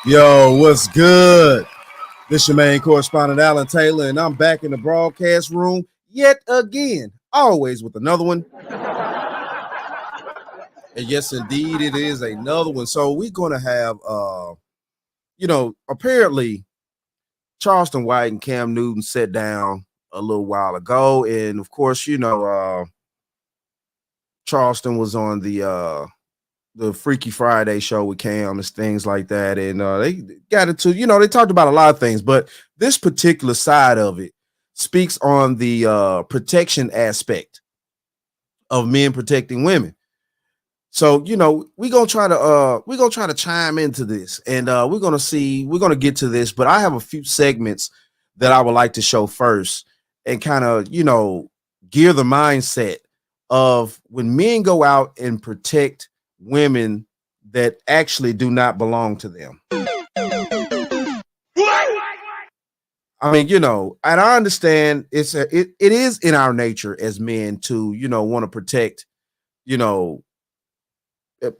Yo, what's good? This your main correspondent, Alan Taylor, and I'm back in the broadcast room yet again, always with another one. And yes, indeed, it is another one. So we're gonna have, apparently Charleston White and Cam Newton sat down a little while ago, and of course, Charleston was on the Freaky Friday show with Cam and things like that. And they got into, they talked about a lot of things, but this particular side of it speaks on the protection aspect of men protecting women. So, we're gonna try to chime into this, and we're gonna get to this, but I have a few segments that I would like to show first and kind of, gear the mindset of when men go out and protect women that actually do not belong to them. I mean, and I understand it is in our nature as men to, want to protect,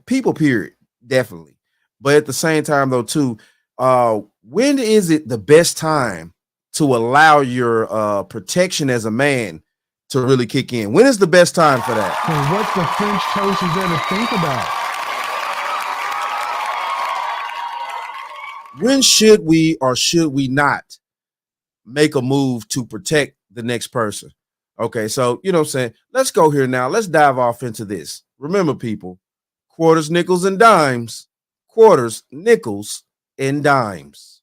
people, period, definitely. But at the same time, though, too, when is it the best time to allow your protection as a man to really kick in? When is the best time for that? So what the French toast is there to think about? When should we or should we not make a move to protect the next person? Okay, so what I'm saying, let's go here now. Let's dive off into this. Remember, people, quarters, nickels, and dimes. Quarters, nickels, and dimes.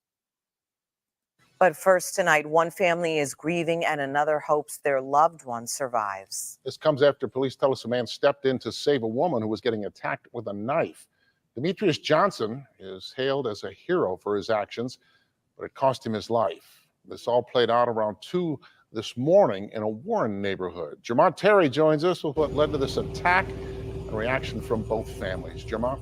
But first tonight, one family is grieving and another hopes their loved one survives. This comes after police tell us a man stepped in to save a woman who was getting attacked with a knife. Demetrius Johnson is hailed as a hero for his actions, but it cost him his life. This all played out around 2 this morning in a Warren neighborhood. Jermont Terry joins us with what led to this attack and reaction from both families. Jermont?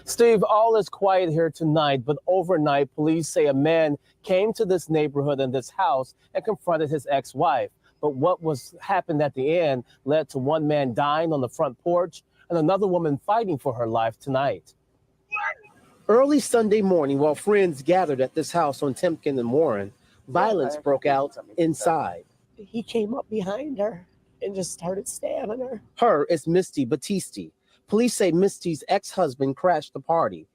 Steve, all is quiet here tonight, but overnight, police say a man came to this neighborhood and this house and confronted his ex-wife. But what happened at the end led to one man dying on the front porch and another woman fighting for her life tonight. Early Sunday morning, while friends gathered at this house on Temkin and Warren, violence broke out inside. He came up behind her and just started stabbing her. Her is Misty Battisti. Police say Misty's ex-husband crashed the party.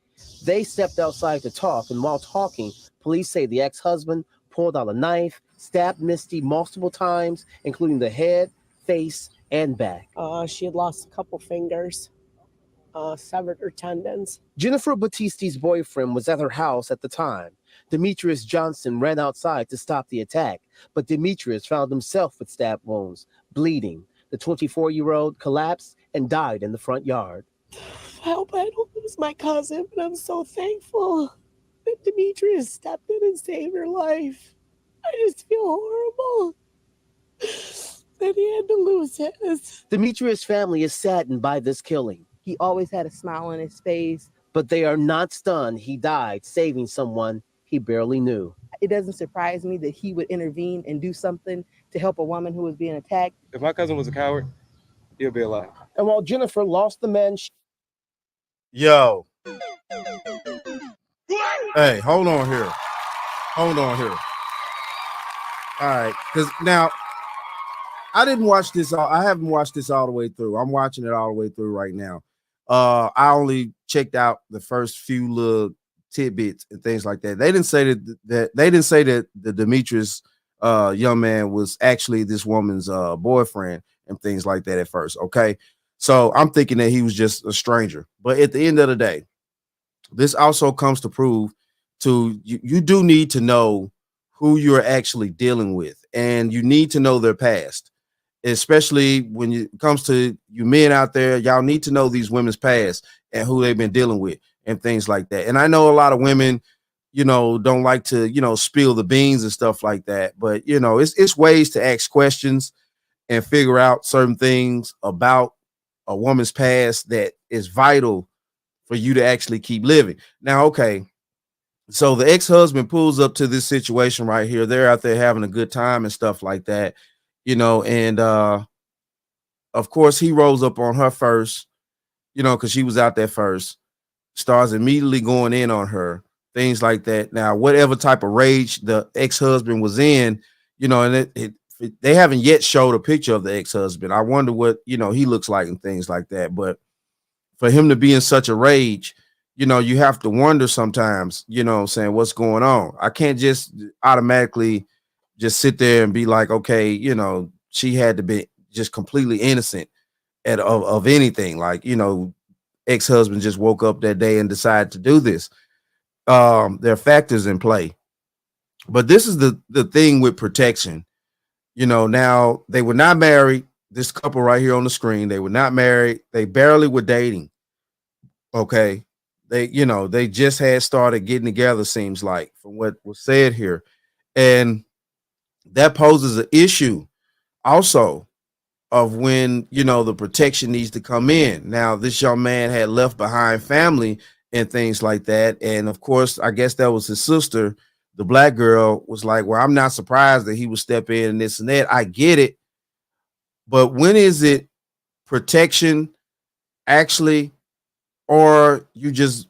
They stepped outside to talk, and while talking, police say the ex-husband pulled out a knife, stabbed Misty multiple times, including the head, face, and back. She had lost a couple fingers, severed her tendons. Jennifer Battisti's boyfriend was at her house at the time. Demetrius Johnson ran outside to stop the attack, but Demetrius found himself with stab wounds, bleeding. The 24-year-old collapsed and died in the front yard. I hope I don't lose my cousin, but I'm so thankful that Demetrius stepped in and saved her life. I just feel horrible that he had to lose his. Demetrius' family is saddened by this killing. He always had a smile on his face. But they are not stunned he died saving someone he barely knew. It doesn't surprise me that he would intervene and do something to help a woman who was being attacked. If my cousin was a coward, he'll be alive. And while Jennifer lost the man, Yo. Hey, hold on here. All right, because now I haven't watched this all the way through. I'm watching it all the way through right now. I only checked out the first few little tidbits and things like that. They didn't say that the Demetrius young man was actually this woman's boyfriend and things like that at first. Okay, so I'm thinking that he was just a stranger. But at the end of the day, this also comes to prove you do need to know who you're actually dealing with, and you need to know their past. Especially when it comes to you men out there, y'all need to know these women's past and who they've been dealing with and things like that. And I know a lot of women, don't like to, spill the beans and stuff like that. But, it's ways to ask questions and figure out certain things about a woman's past that is vital for you to actually keep living. Now, okay, so the ex-husband pulls up to this situation right here. They're out there having a good time and stuff like that. And of course he rose up on her first, because she was out there first. starts immediately going in on her, things like that. Now, whatever type of rage the ex-husband was in, and they haven't yet showed a picture of the ex-husband. I wonder what, he looks like and things like that. But for him to be in such a rage, you have to wonder sometimes, saying what's going on. I can't just automatically just sit there and be like, okay, she had to be just completely innocent of anything. Like, ex-husband just woke up that day and decided to do this. There are factors in play. But this is the thing with protection. Now they were not married. This couple right here on the screen, they were not married. They barely were dating. Okay. They just had started getting together, seems like, from what was said here. And that poses an issue also of when, the protection needs to come in. Now, this young man had left behind family and things like that. And of course, I guess that was his sister. The black girl was like, well, I'm not surprised that he would step in and this and that. I get it. But when is it protection actually, or you just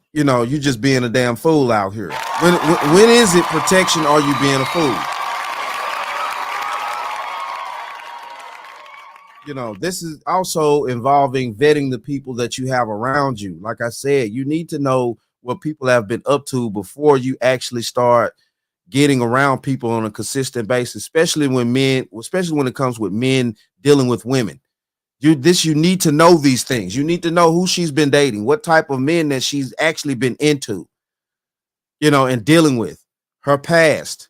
being a damn fool out here? When is it protection, or you being a fool? This is also involving vetting the people that you have around you. Like I said, you need to know what people have been up to before you actually start getting around people on a consistent basis, especially when it comes with men dealing with women. You need to know these things. You need to know who she's been dating, what type of men that she's actually been into, and dealing with, her past.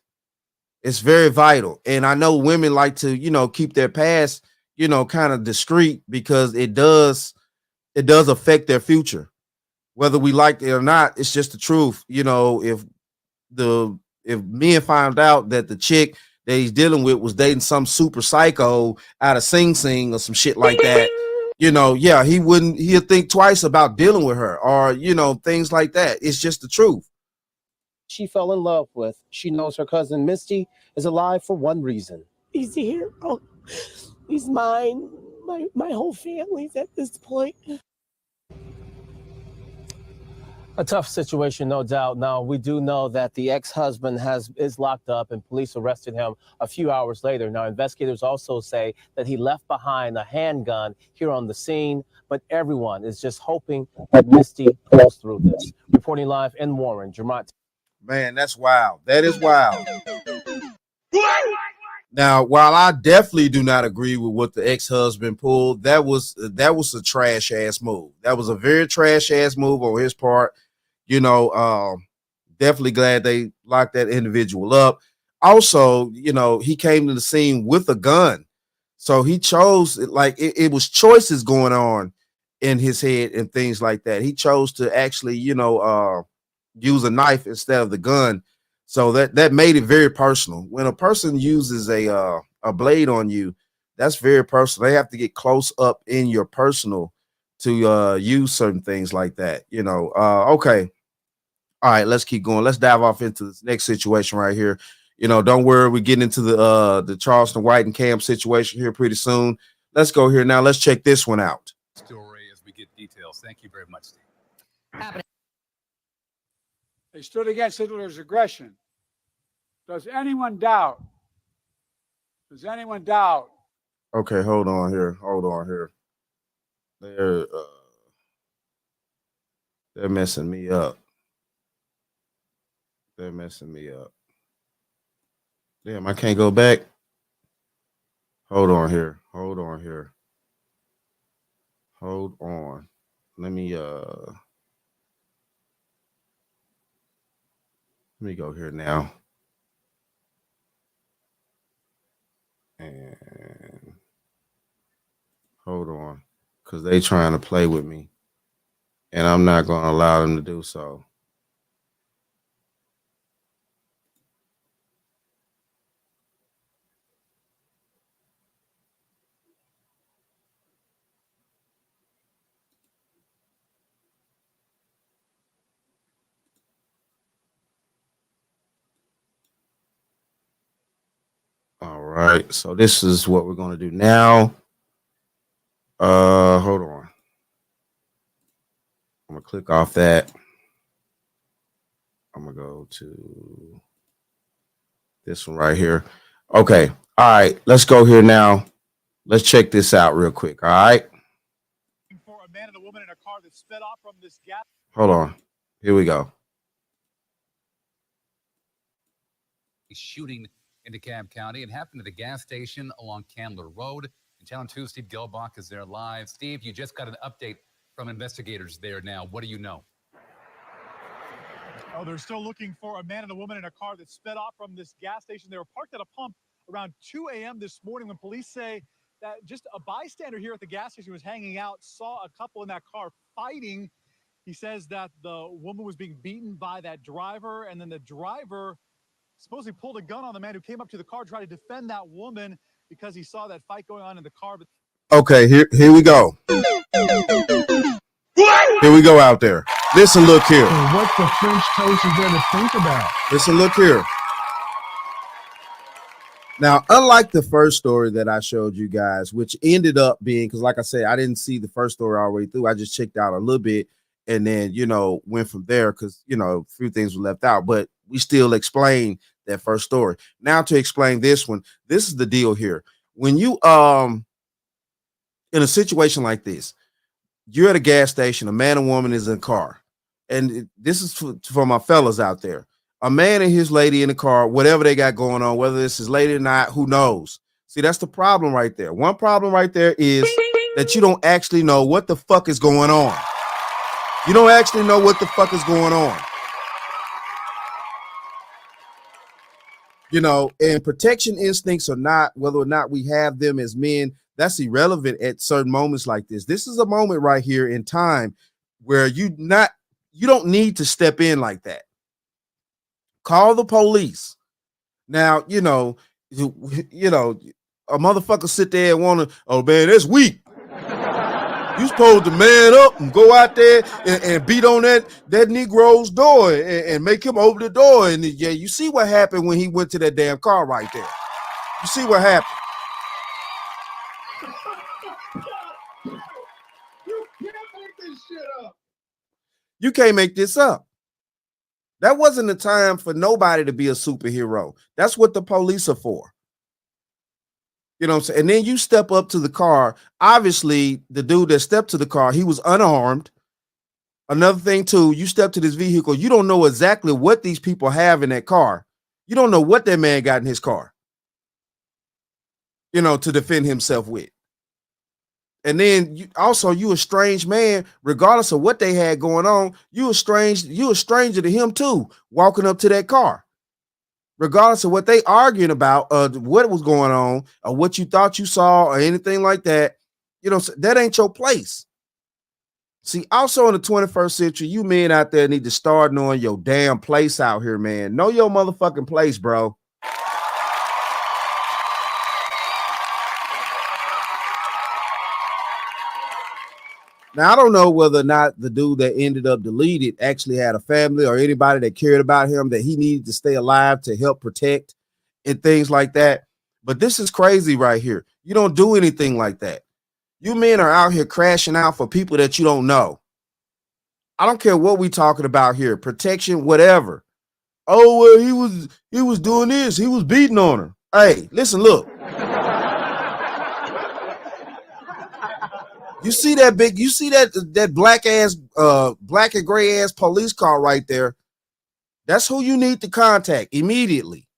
It's very vital. And I know women like to, keep their past, kind of discreet, because it does affect their future. Whether we like it or not, it's just the truth. If men found out that the chick that he's dealing with was dating some super psycho out of Sing Sing or some shit like that, he'll think twice about dealing with her, or, things like that. It's just the truth. She fell in love with. She knows her cousin Misty is alive for one reason. He's here. Oh, he's mine. My whole family's at this point. A tough situation, no doubt. Now, we do know that the ex-husband is locked up, and police arrested him a few hours later. Now, investigators also say that he left behind a handgun here on the scene, but everyone is just hoping that Misty pulls through this. Reporting live in Warren, Jermont. Man, that's wild. That is wild. Now, while I definitely do not agree with what the ex-husband pulled, that was a trash ass move. That was a very trash ass move on his part. Definitely glad they locked that individual up. Also, he came to the scene with a gun. So he chose, it was choices going on in his head and things like that. He chose to actually, use a knife instead of the gun. So that made it very personal. When a person uses a blade on you, that's very personal. They have to get close up in your personal to use certain things like that. Okay. All right, let's keep going. Let's dive off into this next situation right here. Don't worry, we're getting into the Charleston White and Cam situation here pretty soon. Let's go here now. Let's check this one out. Story as we get details. Thank you very much, Steve. They stood against Hitler's aggression. Does anyone doubt? Does anyone doubt? Okay, hold on here. They're messing me up. Damn, I can't go back. Hold on here. Hold on. Let me go here now. And hold on, because they trying to play with me, and I'm not going to allow them to do so. All right, so this is what we're going to do now. Hold on. I'm going to click off that. I'm gonna go to this one right here. Okay. All right. Let's go here now. Let's check this out real quick. All right. For a man and a woman in a car that sped off from this gas. Hold on. Here we go. Shooting in DeKalb County. It happened at the gas station along Candler Road. And Channel 2, Steve Gelbach is there live. Steve, you just got an update from investigators there now. What do you know? Oh, they're still looking for a man and a woman in a car that sped off from this gas station. They were parked at a pump around 2 a.m. this morning when police say that just a bystander here at the gas station was hanging out, saw a couple in that car fighting. He says that the woman was being beaten by that driver, and then the driver supposedly pulled a gun on the man who came up to the car to try to defend that woman because he saw that fight going on in the car. But Okay, here we go. Here we go out there. Listen, look here. And what the French toast is there to think about? Listen, look here. Now, unlike the first story that I showed you guys, which ended up being, because like I said, I didn't see the first story all the way through. I just checked out a little bit and then, went from there because, a few things were left out. But we still explained that first story. Now to explain this one, this is the deal here. When you, in a situation like this, you're at a gas station, a man and woman is in a car. And this is for my fellas out there. A man and his lady in the car, whatever they got going on, whether this is lady or not, who knows? See, that's the problem right there. One problem right there is that you don't actually know what the fuck is going on. You don't actually know what the fuck is going on. And protection instincts or not, whether or not we have them as men, that's irrelevant at certain moments like this. This is a moment right here in time where you don't need to step in like that. Call the police. Now, a motherfucker sit there and want to, oh man, that's weak. You supposed to man up and go out there and beat on that Negro's door and make him open the door. And yeah, you see what happened when he went to that damn car right there. You see what happened. You can't make this up. That wasn't the time for nobody to be a superhero. That's what the police are for. You know what I'm saying? And then you step up to the car. Obviously, the dude that stepped to the car, he was unarmed. Another thing, too, you step to this vehicle. You don't know exactly what these people have in that car. You don't know what that man got in his car, to defend himself with. And then you a strange man, regardless of what they had going on. You a stranger to him, too, walking up to that car. Regardless of what they arguing about, what was going on, or what you thought you saw, or anything like that, that ain't your place. See, also in the 21st century, you men out there need to start knowing your damn place out here, man. Know your motherfucking place, bro. Now, I don't know whether or not the dude that ended up deleted actually had a family or anybody that cared about him, that he needed to stay alive to help protect and things like that. But this is crazy right here. You don't do anything like that. You men are out here crashing out for people that you don't know. I don't care what we talking about here. Protection, whatever. Oh, well, he was doing this. He was beating on her. Hey, listen, look. You see that black and gray ass police car right there? That's who you need to contact immediately.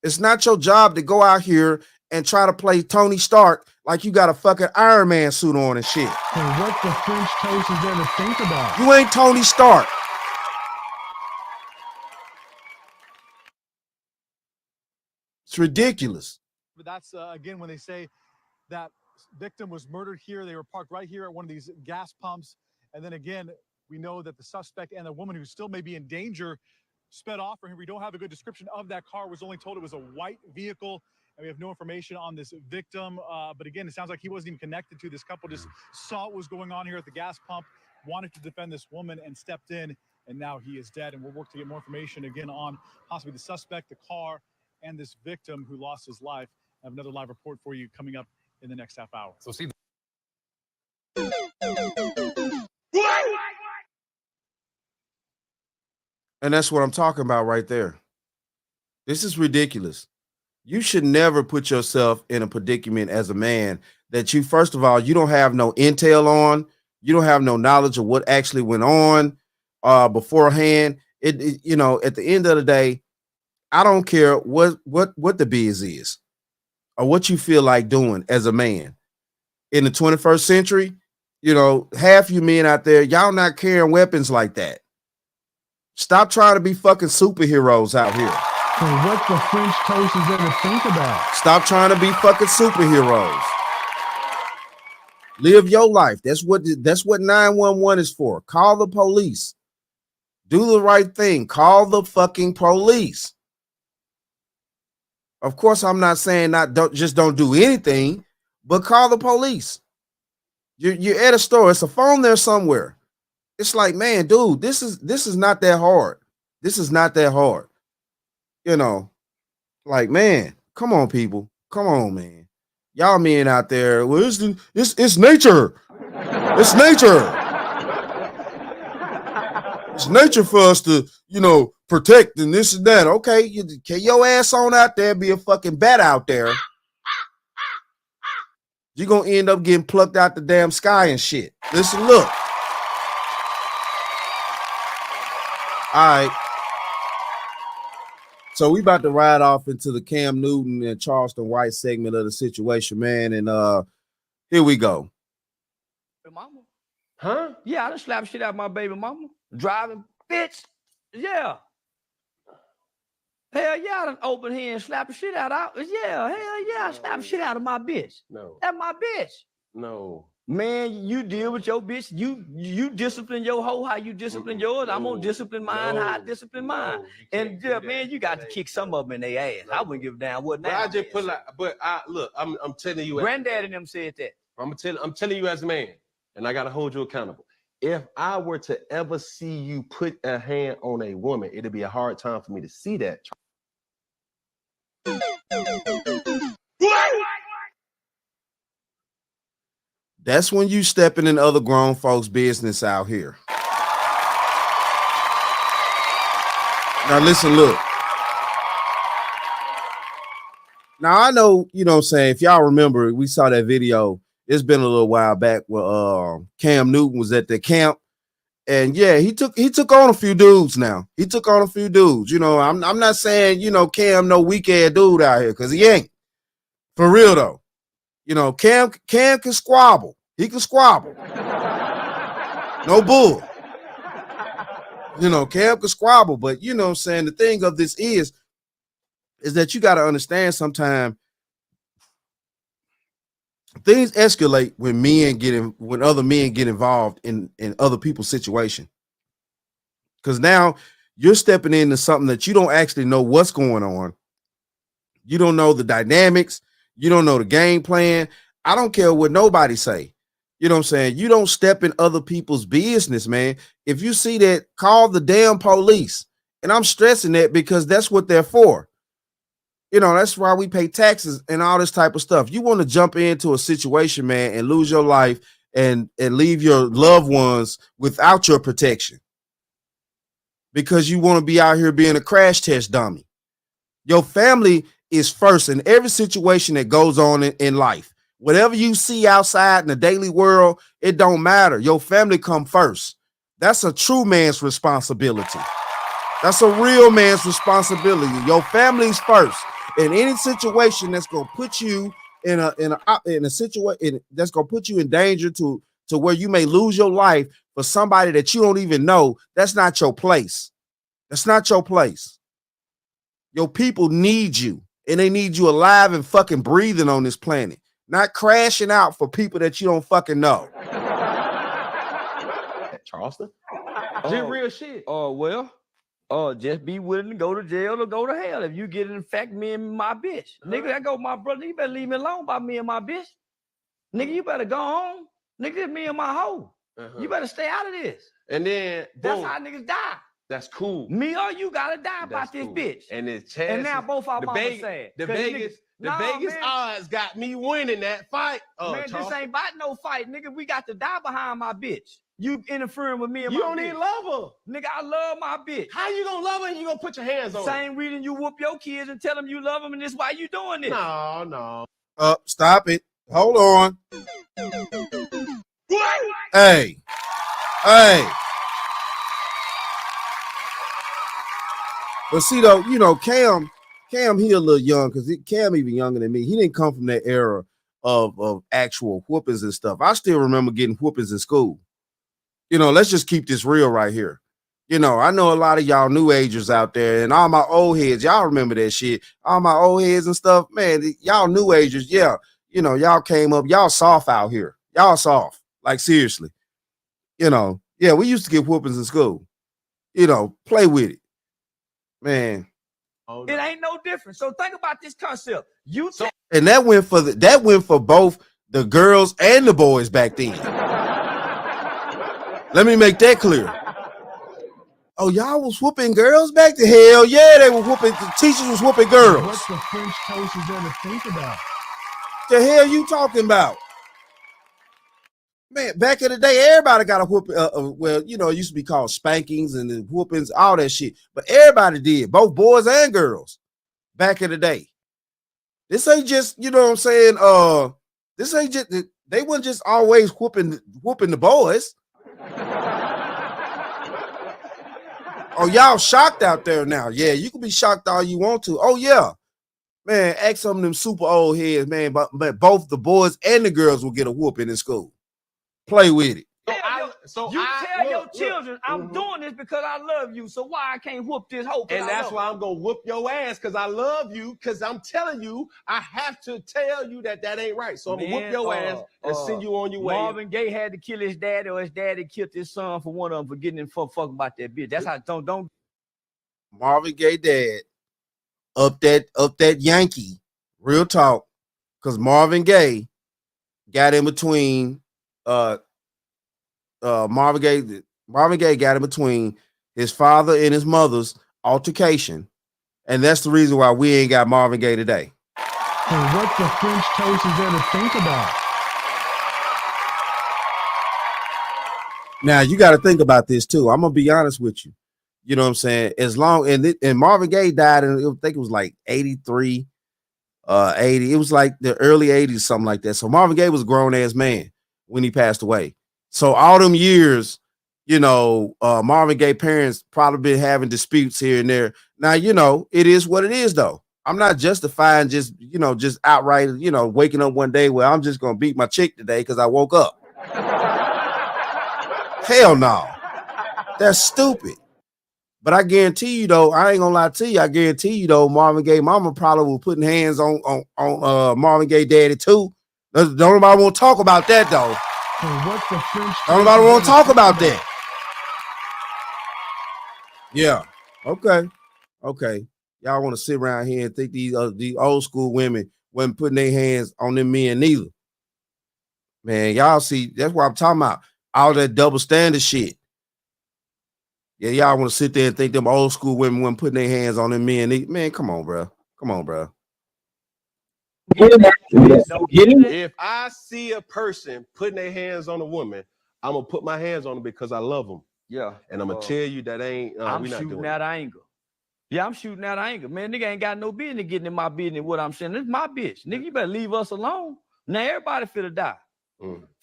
It's not your job to go out here and try to play Tony Stark like you got a fucking Iron Man suit on and shit. And what the French toast is there to think about? You ain't Tony Stark. It's ridiculous. But that's, again, when they say that victim was murdered here. They were parked right here at one of these gas pumps. And then again, we know that the suspect and the woman who still may be in danger sped off from here. We don't have a good description of that car. Was only told it was a white vehicle. And we have no information on this victim. But again, it sounds like he wasn't even connected to this couple, just saw what was going on here at the gas pump, wanted to defend this woman and stepped in. And now he is dead. And we'll work to get more information again on possibly the suspect, the car, and this victim who lost his life. I have another live report for you coming up in the next half hour. So see. And that's what I'm talking about right there. This is ridiculous. You should never put yourself in a predicament as a man that you, first of all, you don't have no intel on, you don't have no knowledge of what actually went on beforehand. You know, at the end of the day, I don't care what the biz is or what you feel like doing as a man. In the 21st century, you know, half you men out there, y'all not carrying weapons like that. Stop trying to be fucking superheroes out here. So what the French toast is there to think about? Stop trying to be fucking superheroes. Live your life. That's what 911 is for. Call the police. Do the right thing. Call the fucking police. Of course, I'm not saying don't do anything, but call the police. You're at a store. It's a phone there somewhere. It's like, man, dude, this is not that hard. This is not that hard. You know, like, man, come on, people. Come on, man. Y'all men out there, well, it's nature. It's nature. It's nature for us to, you know, protect and this and that. Okay, can your ass on out there be a fucking bat out there? You're going to end up getting plucked out the damn sky and shit. Listen, look. All right. So we about to ride off into the Cam Newton and Charleston White segment of the situation, man. And here we go. Mama. Huh? Yeah, I done slapped shit out of my baby mama. Driving, bitch. Yeah. Hell yeah, I done open here and slap the shit out of. Yeah, hell yeah, I slap the shit out of my bitch. No. That's my bitch. No. Man, you deal with your bitch. You discipline your hoe how you discipline yours. I'm gonna discipline mine how I discipline mine. And yeah, man, you got to kick some of them in their ass. I wouldn't give a damn what now. But I just put like, but I look, I'm telling you. Granddad and them said that. I'm telling you as a man, and I gotta hold you accountable. If I were to ever see you put a hand on a woman, it'd be a hard time for me to see that. That's when you stepping in other grown folks' business out here. Now listen, look. Now I know, you know what I'm saying, if y'all remember, we saw that video. It's been a little while back where Cam Newton was at the camp. And yeah, he took on a few dudes now. He took on a few dudes. You know, I'm not saying, you know, Cam no weak ass dude out here, because he ain't. For real though. You know, Cam can squabble. He can squabble. No bull. You know, Cam can squabble, but you know what I'm saying, the thing of this is that you got to understand sometimes things escalate when other men get involved in other people's situation. Because now you're stepping into something that you don't actually know what's going on. You don't know the dynamics. You don't know the game plan. I don't care what nobody say. You know what I'm saying? You don't step in other people's business, man. If you see that, call the damn police. And I'm stressing that because that's what they're for. You know, that's why we pay taxes and all this type of stuff. You want to jump into a situation, man, and lose your life and leave your loved ones without your protection because you want to be out here being a crash test dummy. Your family is first in every situation that goes on in life. Whatever you see outside in the daily world, it don't matter. Your family come first. That's a true man's responsibility. That's a real man's responsibility. Your family's first. In any situation that's gonna put you in a situation that's gonna put you in danger to where you may lose your life for somebody that you don't even know, that's not your place. That's not your place. Your people need you, and they need you alive and fucking breathing on this planet, not crashing out for people that you don't fucking know. Charleston? Just real shit. Well. Just be willing to go to jail or go to hell if you get in fact me and my bitch. Nigga, that go my brother. You better leave me alone about me and my bitch. Nigga, you better go on. Nigga, it's me and my hoe. You better stay out of this. And then boom. That's how niggas die. That's cool. Me or you gotta die about this bitch. And it's chances. And now both our mamas sad. The Vegas odds got me winning that fight. Man, this ain't about no fight, nigga. We got to die behind my bitch. You interfering with me and You my don't bitch. even love her. Nigga, I love my bitch. How you gonna love her and you gonna put your hands on her? Same reason you whoop your kids and tell them you love them, and this why you doing this. No. Stop it. Hold on. Hey. But see though, you know, Cam, he a little young because Cam even younger than me. He didn't come from that era of actual whoopings and stuff. I still remember getting whoopings in school. You know, let's just keep this real right here. You know, I know a lot of y'all new agers out there and all my old heads, y'all remember that shit. All my old heads and stuff, man, y'all new agers, yeah. You know, y'all came up, y'all soft out here. Y'all soft, like seriously. You know, yeah, we used to get whoopings in school. You know, play with it. Man. It ain't no different. So think about this concept. And that went for both the girls and the boys back then. Let me make that clear. Oh, y'all was whooping girls back then? Hell yeah, they were whooping. The teachers was whooping girls. What the French toast is there to think about? The hell you talking about? Man, back in the day, everybody got a whooping. Well, you know, it used to be called spankings and the whoopings, all that shit. But everybody did, both boys and girls, back in the day. This ain't just, you know what I'm saying? This ain't just, they weren't just always whooping the boys. Oh, y'all shocked out there now. Yeah, you can be shocked all you want to. Oh, yeah. Man, ask some of them super old heads, man, but both the boys and the girls will get a whooping in school. Play with it. Tell your children, I'm doing this because I love you. So why I can't whoop this hoe? And that's why I'm gonna whoop your ass because I love you. Because I'm telling you, I have to tell you that ain't right. So I'm gonna whoop your ass and send you on your way. Marvin Gaye had to kill his daddy, or his daddy killed his son for one of them for getting in fuck about that bitch. That's how don't. Marvin Gaye dad up that Yankee, real talk, because Marvin Gaye got in between. Marvin Gaye got in between his father and his mother's altercation, and that's the reason why we ain't got Marvin Gaye today. And what the French toast is there to think about? Now you got to think about this too. I'm gonna be honest with you. You know what I'm saying? As long and Marvin Gaye died in, I think it was like 83, 80. It was like the early 80s, something like that. So Marvin Gaye was a grown ass man when he passed away. So all them years, you know, Marvin Gaye parents probably been having disputes here and there. Now, you know, it is what it is, though. I'm not justifying just outright, waking up one day where I'm just going to beat my chick today because I woke up. Hell no. That's stupid. But I guarantee you, though, I ain't going to lie to you. I guarantee you, though, Marvin Gaye mama probably was putting hands on Marvin Gaye daddy, too. Don't nobody want to talk about that, though. What the French don't nobody want to talk about that. Yeah. Okay. Y'all want to sit around here and think these old school women wasn't putting their hands on them men neither. Man, y'all see, that's what I'm talking about. All that double standard shit. Yeah, y'all want to sit there and think them old school women wasn't putting their hands on them men. Man, come on, bro. If I see a person putting their hands on a woman, I'm gonna put my hands on them because I love them. Yeah, and I'm gonna tell you that ain't. I'm shooting out of anger. Yeah, I'm shooting out of anger, man. Nigga ain't got no business getting in my business. What I'm saying, this is my bitch. Nigga, you better leave us alone. Now everybody finna die.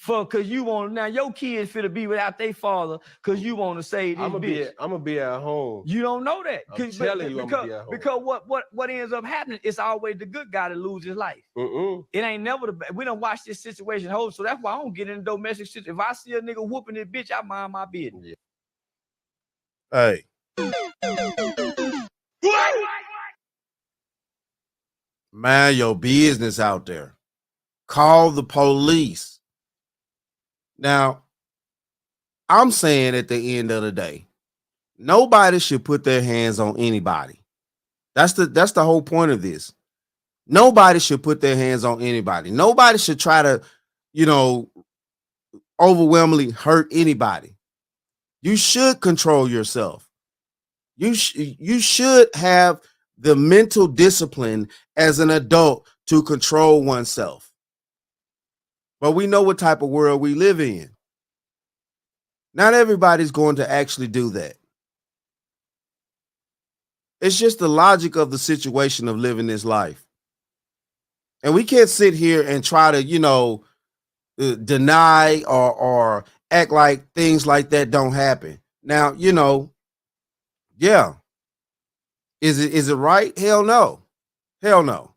Cause you want now your kids finna be without their father cause you want to say this bitch. I'm gonna be at home. You don't know that. I'm telling you, I'm gonna be at home. Because what ends up happening is always the good guy that loses his life. It ain't never the bad. We don't watch this situation hold, so that's why I don't get in domestic shit. If I see a nigga whooping this bitch, I mind my business. Hey. Mind your business out there. Call the police. Now, I'm saying at the end of the day, nobody should put their hands on anybody. That's the whole point of this. Nobody should put their hands on anybody. Nobody should try to, overwhelmingly hurt anybody. You should control yourself. You should have the mental discipline as an adult to control oneself. But we know what type of world we live in. Not everybody's going to actually do that. It's just the logic of the situation of living this life. And we can't sit here and try to, deny or act like things like that don't happen. Now, yeah. Is it right? Hell no. Hell no.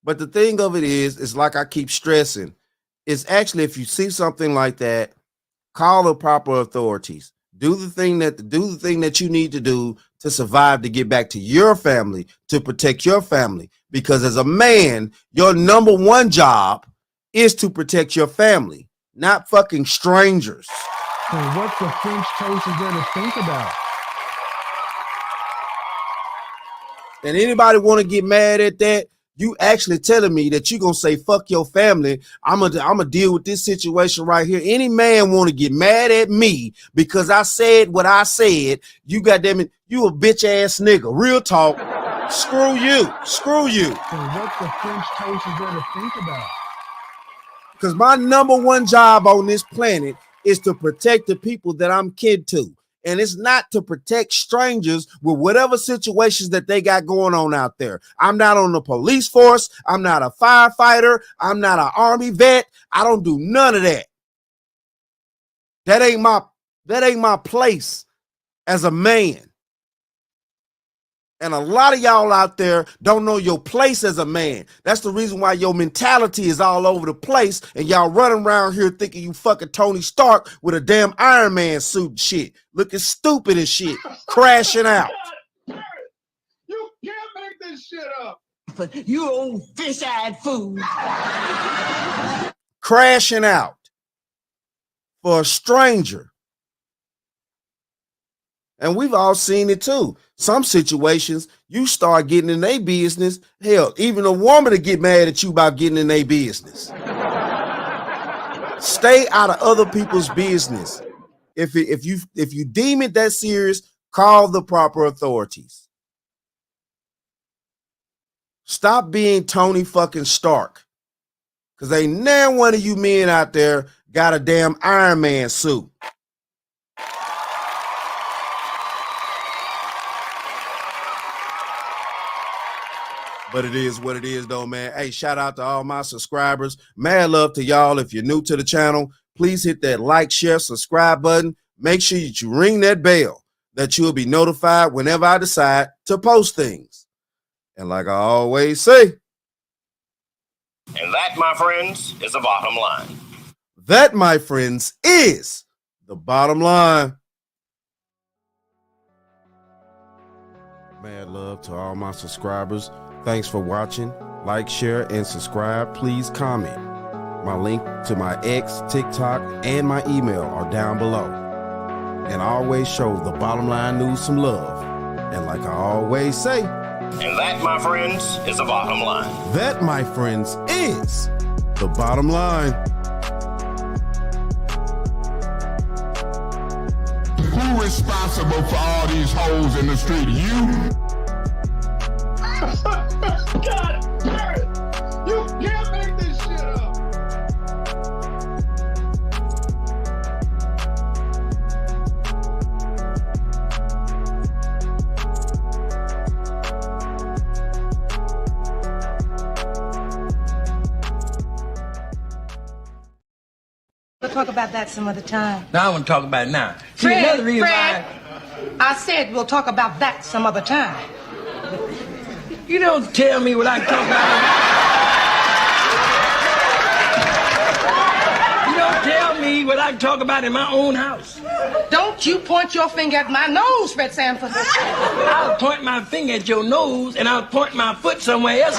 But the thing of it is like I keep stressing, is actually if you see something like that, call the proper authorities. Do the thing that you need to do to survive, to get back to your family, to protect your family. Because as a man, your number one job is to protect your family, not fucking strangers. So what the French toast is there to think about? And anybody want to get mad at that? You actually telling me that you're going to say, fuck your family. I'm gonna deal with this situation right here. Any man want to get mad at me because I said what I said, you goddamn it, you a bitch ass nigga. Real talk. Screw you. Screw you. So what the French toast is there to think about? Because my number one job on this planet is to protect the people that I'm kin to. And it's not to protect strangers with whatever situations that they got going on out there. I'm not on the police force. I'm not a firefighter. I'm not an army vet. I don't do none of that. That ain't my place as a man. And a lot of y'all out there don't know your place as a man. That's the reason why your mentality is all over the place and y'all running around here thinking you fucking Tony Stark with a damn Iron Man suit and shit. Looking stupid and shit. Crashing out. You can't make this shit up. You old fish-eyed fool. Crashing out for a stranger. And we've all seen it too. Some situations, you start getting in their business. Hell, even a woman to get mad at you about getting in their business. Stay out of other people's business. If you deem it that serious, call the proper authorities. Stop being Tony fucking Stark. Because ain't now one of you men out there got a damn Iron Man suit. But it is what it is, though, man. Hey, shout out to all my subscribers. Mad love to y'all. If you're new to the channel, please hit that like, share, subscribe button. Make sure that you ring that bell that you'll be notified whenever I decide to post things. And like I always say, and that, my friends, is the bottom line. That, my friends, is the bottom line. Mad love to all my subscribers. Thanks for watching. Like, share, and subscribe. Please comment. My link to my X, TikTok, and my email are down below. And I always show the bottom line news some love. And like I always say, and that, my friends, is the bottom line. That, my friends, is the bottom line. Who responsible for all these hoes in the street? You? God damn it! You can't make this shit up. We'll talk about that some other time. Now I want to talk about it now. See, Fred, another reason Fred, I said we'll talk about that some other time. You don't tell me what I can talk about. You don't tell me what I can talk about in my own house. Don't you point your finger at my nose, Fred Sanford. I'll point my finger at your nose and I'll point my foot somewhere else.